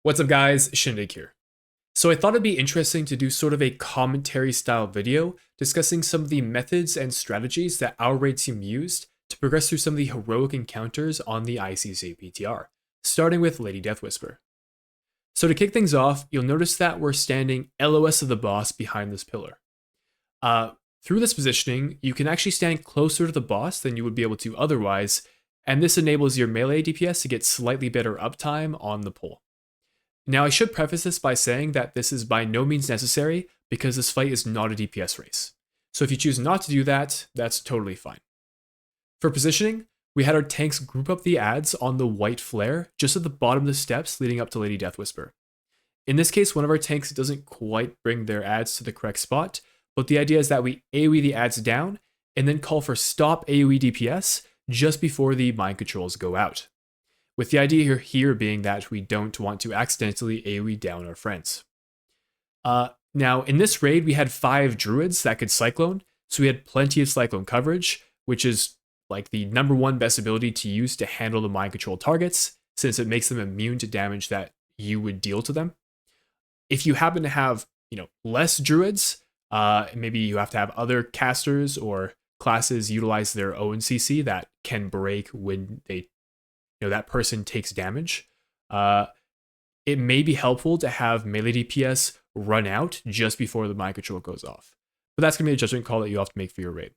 What's up guys, Shindig here. So I thought it'd be interesting to do sort of a commentary style video discussing some of the methods and strategies that our raid team used to progress through some of the heroic encounters on the ICC PTR, starting with Lady Deathwhisper. So to kick things off, you'll notice that we're standing LOS of the boss behind this pillar. Through this positioning, you can actually stand closer to the boss than you would be able to otherwise, and this enables your melee DPS to get slightly better uptime on the pole. Now, I should preface this by saying that this is by no means necessary because this fight is not a DPS race. So if you choose not to do that, that's totally fine. For positioning, we had our tanks group up the adds on the white flare just at the bottom of the steps leading up to Lady Deathwhisper. In this case, one of our tanks doesn't quite bring their adds to the correct spot, but the idea is that we AoE the adds down and then call for stop AoE DPS just before the mind controls go out. With the idea here being that we don't want to accidentally AoE down our friends. Now, in this raid, we had 5 druids that could cyclone, so we had plenty of cyclone coverage, which is like the #1 best ability to use to handle the mind control targets, since it makes them immune to damage that you would deal to them. If you happen to have, less druids, maybe you have to have other casters or classes utilize their own CC that can break when that person takes damage. It may be helpful to have melee DPS run out just before the mind control goes off. But that's going to be a judgment call that you have to make for your raid.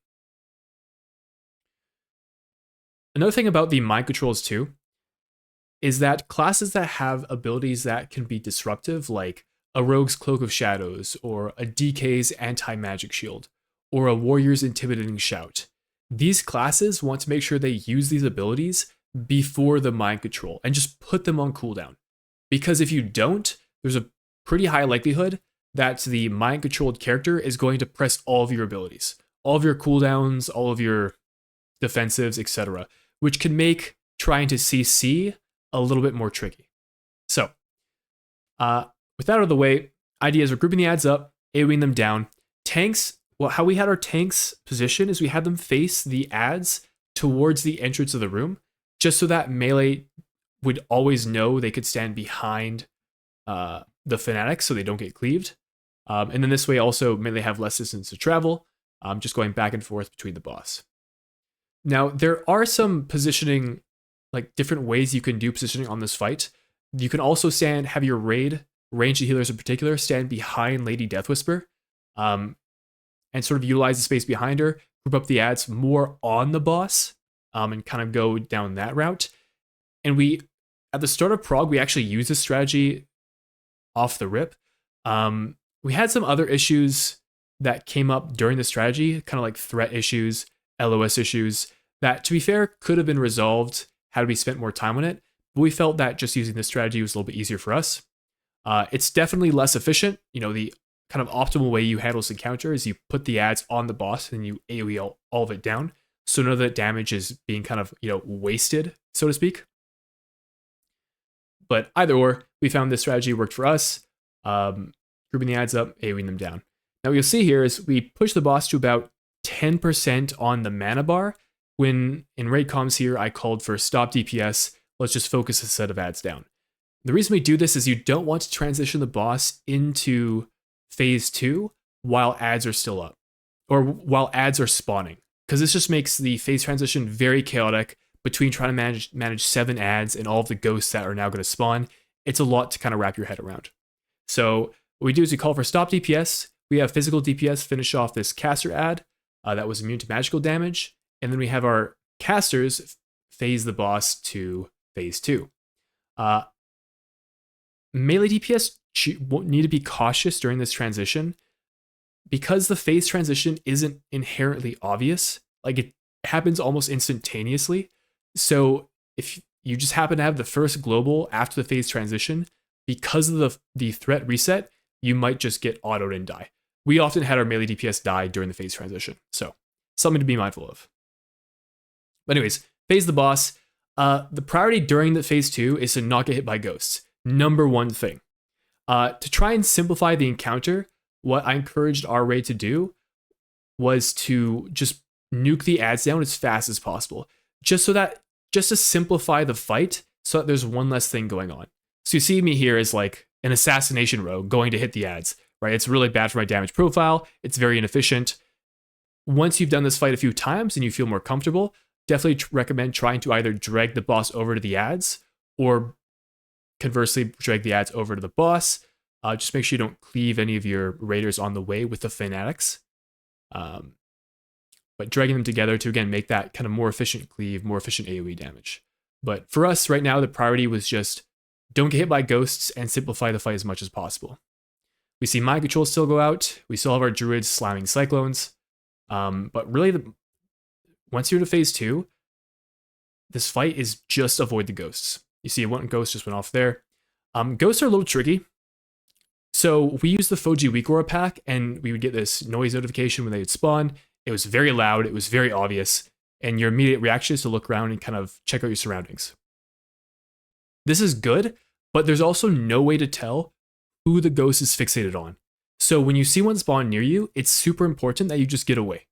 Another thing about the mind controls too is that classes that have abilities that can be disruptive, like a Rogue's Cloak of Shadows, or a DK's Anti-Magic Shield, or a Warrior's Intimidating Shout, these classes want to make sure they use these abilities before the mind control and just put them on cooldown. Because if you don't, there's a pretty high likelihood that the mind controlled character is going to press all of your abilities, all of your cooldowns, all of your defensives, etc., which can make trying to CC a little bit more tricky. So, with that out of the way, ideas are grouping the adds up, AoEing them down. Tanks, well, how we had our tanks position is we had them face the adds towards the entrance of the room, just so that melee would always know they could stand behind the fanatics so they don't get cleaved. And then this way also melee have less distance to travel, just going back and forth between the boss. Now, there are some positioning, like different ways you can do positioning on this fight. You can also have your ranged healers in particular, stand behind Lady Deathwhisper, and sort of utilize the space behind her, group up the adds more on the boss, and kind of go down that route. And at the start of Prague, we actually used this strategy off the rip. We had some other issues that came up during the strategy, kind of like threat issues, LOS issues, that, to be fair, could have been resolved had we spent more time on it. But we felt that just using this strategy was a little bit easier for us. It's definitely less efficient. The kind of optimal way you handle this encounter is you put the adds on the boss and you AoE all of it down, so none of that damage is being kind of, wasted, so to speak. But either or, we found this strategy worked for us. Grouping the adds up, AoEing them down. Now what you'll see here is we push the boss to about 10% on the mana bar, when in raid comms here I called for stop DPS, let's just focus a set of adds down. The reason we do this is you don't want to transition the boss into phase 2 while adds are still up, or while adds are spawning, because this just makes the phase transition very chaotic between trying to manage 7 adds and all of the ghosts that are now going to spawn. It's a lot to kind of wrap your head around. So what we do is we call for stop DPS. We have physical DPS finish off this caster add that was immune to magical damage, and then we have our casters phase the boss to phase 2. Melee DPS need to be cautious during this transition because the phase transition isn't inherently obvious. Like, it happens almost instantaneously. So if you just happen to have the first global after the phase transition, because of the threat reset, you might just get autoed and die. We often had our melee DPS die during the phase transition, so something to be mindful of. But anyways, phase the boss. The priority during the phase 2 is to not get hit by ghosts. #1 thing. To try and simplify the encounter, what I encouraged our raid to do was to just nuke the adds down as fast as possible, just to simplify the fight, so that there's one less thing going on. So you see me here as like an assassination rogue going to hit the ads, right? It's really bad for my damage profile. It's very inefficient. Once you've done this fight a few times and you feel more comfortable, definitely recommend trying to either drag the boss over to the ads or conversely drag the ads over to the boss. Just make sure you don't cleave any of your raiders on the way with the fanatics. But dragging them together to, again, make that kind of more efficient cleave, more efficient AoE damage. But for us right now, the priority was just don't get hit by ghosts and simplify the fight as much as possible. We see mind control still go out. We still have our druids slamming cyclones. But really, once you're into phase 2, this fight is just avoid the ghosts. You see one ghost just went off there. Ghosts are a little tricky. So we used the Foji Weak Aura pack, and we would get this noise notification when they would spawn. It was very loud, it was very obvious, and your immediate reaction is to look around and kind of check out your surroundings. This is good, but there's also no way to tell who the ghost is fixated on. So when you see one spawn near you, it's super important that you just get away.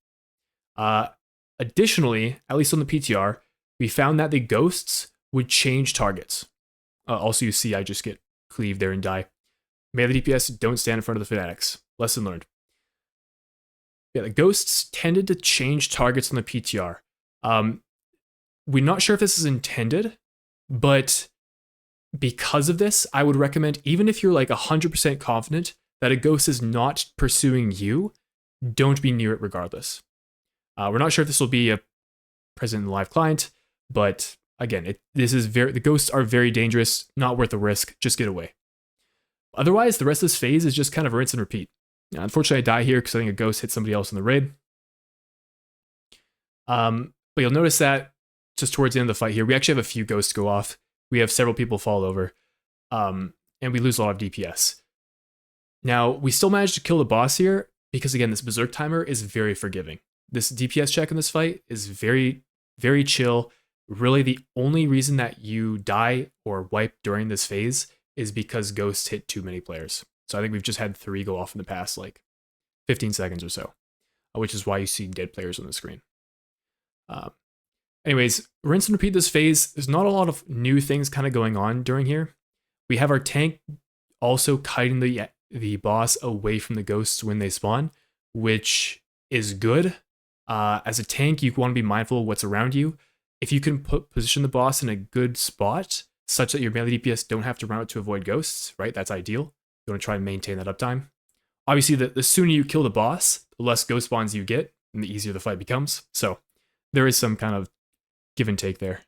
Additionally, at least on the PTR, we found that the ghosts would change targets. Also, you see I just get cleaved there and die. Melee DPS don't stand in front of the fanatics. Lesson learned. Yeah, the ghosts tended to change targets on the PTR. We're not sure if this is intended, but because of this, I would recommend, even if you're like 100% confident that a ghost is not pursuing you, don't be near it regardless. We're not sure if this will be present in the live client, but again, the ghosts are very dangerous, not worth the risk, just get away. Otherwise, the rest of this phase is just kind of rinse and repeat. Now, unfortunately, I die here because I think a ghost hit somebody else in the raid. But you'll notice that just towards the end of the fight here, we actually have a few ghosts go off. We have several people fall over, and we lose a lot of DPS. Now, we still managed to kill the boss here because, again, this Berserk timer is very forgiving. This DPS check in this fight is very, very chill. Really, the only reason that you die or wipe during this phase is because ghosts hit too many players. So I think we've just had 3 go off in the past, like 15 seconds or so, which is why you see dead players on the screen. Anyways, rinse and repeat this phase. There's not a lot of new things kind of going on during here. We have our tank also kiting the boss away from the ghosts when they spawn, which is good. As a tank, you want to be mindful of what's around you. If you can position the boss in a good spot, such that your melee DPS don't have to run out to avoid ghosts, right? That's ideal. You want to try and maintain that uptime. Obviously, the sooner you kill the boss, the less ghost spawns you get, and the easier the fight becomes. So there is some kind of give and take there.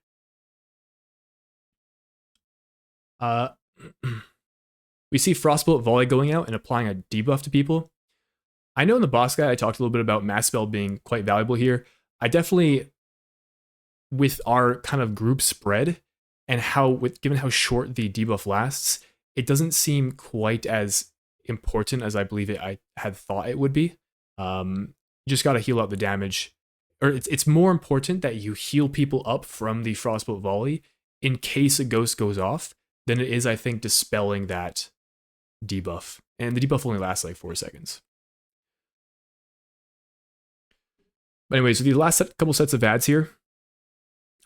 We see Frostbolt Volley going out and applying a debuff to people. I know in the boss guide I talked a little bit about Mass Spell being quite valuable here. I definitely, with our kind of group spread and given how short the debuff lasts, it doesn't seem quite as important as I believe I had thought it would be. You just got to heal out the damage. Or it's more important that you heal people up from the Frostbolt Volley in case a ghost goes off than it is, I think, dispelling that debuff. And the debuff only lasts like 4 seconds. But anyways, with the last couple sets of ads here,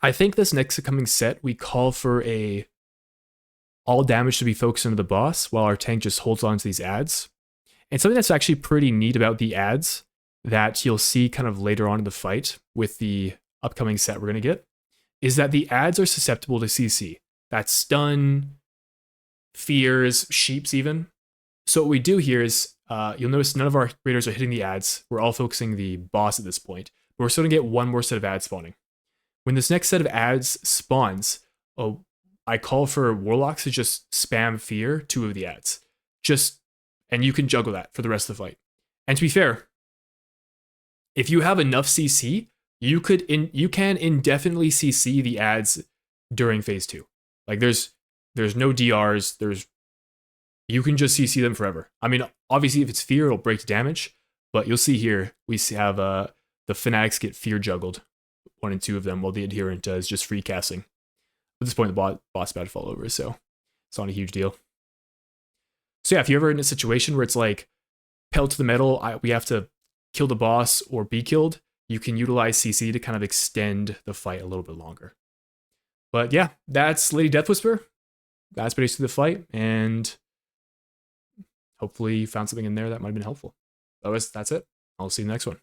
I think this next coming set, we call for all damage to be focused into the boss while our tank just holds on to these ads. And something that's actually pretty neat about the ads that you'll see kind of later on in the fight with the upcoming set we're going to get is that the ads are susceptible to CC. That's stun, fears, sheeps even. So what we do here is, you'll notice none of our raiders are hitting the ads. We're all focusing the boss at this point. But we're still going to get one more set of ads spawning. When this next set of ads spawns, I call for warlocks to just spam fear 2 of the ads. And you can juggle that for the rest of the fight. And to be fair, if you have enough CC, you can indefinitely CC the ads during phase 2. Like there's no DRs, you can just CC them forever. I mean, obviously if it's fear, it'll break damage, but you'll see here, we have the fanatics get fear juggled, 1 and 2 of them, while the adherent is just free casting. At this point, the boss about to fall over, so it's not a huge deal. So yeah, if you're ever in a situation where it's like, pedal to the metal, we have to kill the boss or be killed, you can utilize CC to kind of extend the fight a little bit longer. But yeah, that's Lady Deathwhisper. that's basically the fight, and hopefully you found something in there that might have been helpful. Otherwise, that's it. I'll see you in the next one.